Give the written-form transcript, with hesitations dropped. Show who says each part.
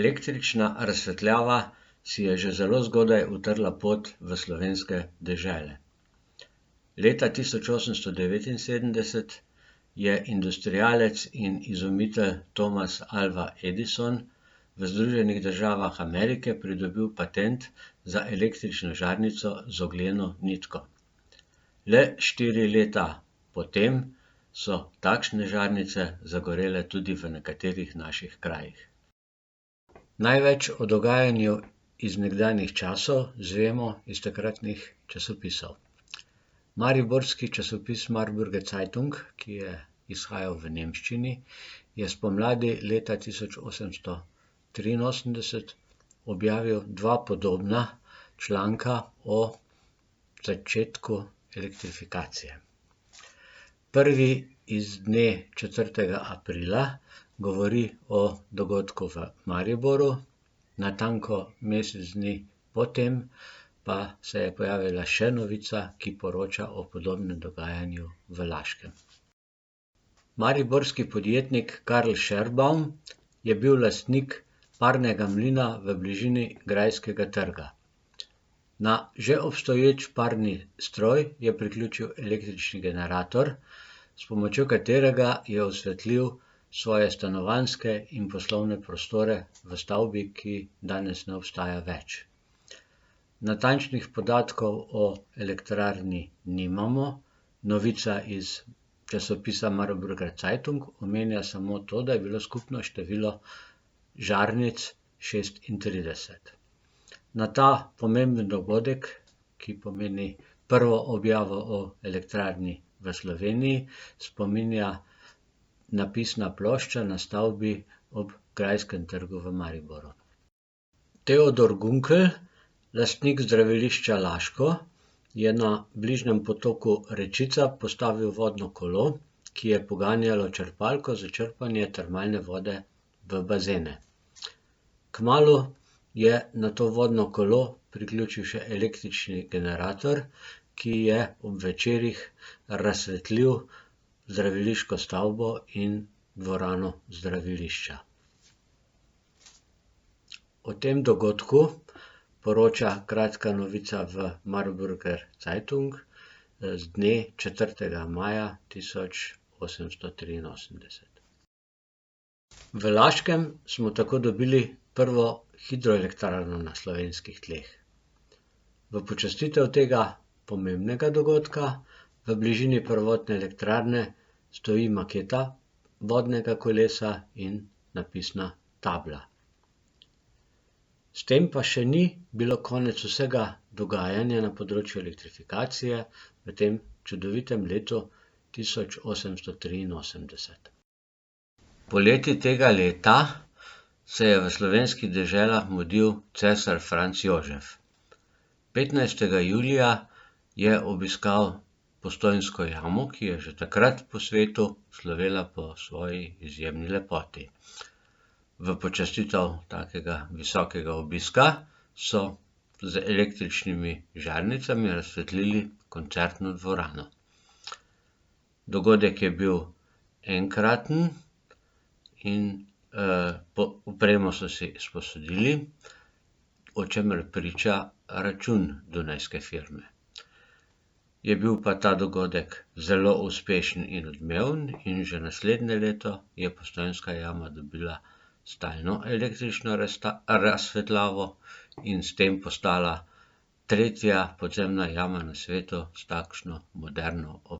Speaker 1: Električna razsvetljava si je že zelo zgodaj utrla pot v slovenske dežele. Leta 1879 je industrialec in izumitelj Thomas Alva Edison v Združenih državah Amerike pridobil patent za električno žarnico z ogljično nitko. Le 4 leta potem so takšne žarnice zagorele tudi v nekaterih naših krajih. Največ o dogajanju iz nekdanjih časov izvemo iz takratnih časopisov. Mariborski časopis Marburger Zeitung, ki je izhajal v nemščini, je spomladi leta 1883 objavil 2 podobna članka o začetku elektrifikacije. Prvi iz dne 4. aprila govori o dogodku v Mariboru, natanko mesec dni potem pa se je pojavila še novica, ki poroča o podobnem dogajanju v Laškem. Mariborski podjetnik Karl Scherbaum je bil lastnik parnega mlina v bližini Grajskega trga. Na že obstoječ parni stroj je priključil električni generator, s pomočjo katerega je osvetlil svoje stanovanjske in poslovne prostore v stavbi, ki danes ne obstaja več. Natančnih podatkov o elektrarni nimamo, novica iz časopisa Marburger Zeitung omenja samo to, da je bilo skupno število žarnic 36. Na ta pomemben dogodek, ki pomeni prvo objavo o elektrarni v Sloveniji, spominja napisna plošča na stavbi ob Grajskem trgu v Mariboru. Teodor Gunkel, lastnik zdravilišča Laško, je na bližnjem potoku Rečica postavil vodno kolo, ki je poganjalo črpalko za črpanje termalne vode v bazene. Kmalu je na to vodno kolo priključil še električni generator, ki je ob večerih razsvetlil zdraviliško stavbo in dvorano zdravilišča. O tem dogodku poroča kratka novica v Marburger Zeitung z dne 4. maja 1883. V Laškem smo tako dobili prvo hidroelektrarno na slovenskih tleh. V počastitev tega pomembnega dogodka v bližini prvotne elektrarne stoji maketa vodnega kolesa in napisna tabla. S tem pa še ni bilo konec vsega dogajanja na področju elektrifikacije v tem čudovitem letu 1883. Poleti tega leta se je v slovenskih deželah mudil cesar Franc Jožef. 15. julija je obiskal Postojnsko jamo, ki je že takrat po svetu slovela po svoji izjemni lepoti. V počastitev takega visokega obiska so z električnimi žarnicami razsvetlili koncertno dvorano. Dogodek je bil enkraten in opremo so si sposodili, o čemer priča račun dunajske firme. Je bil pa ta dogodek zelo uspešen in odmeven in že naslednje leto je Postojnska jama dobila stalno električno razsvetljavo in s tem postala 3. podzemna jama na svetu s takšno moderno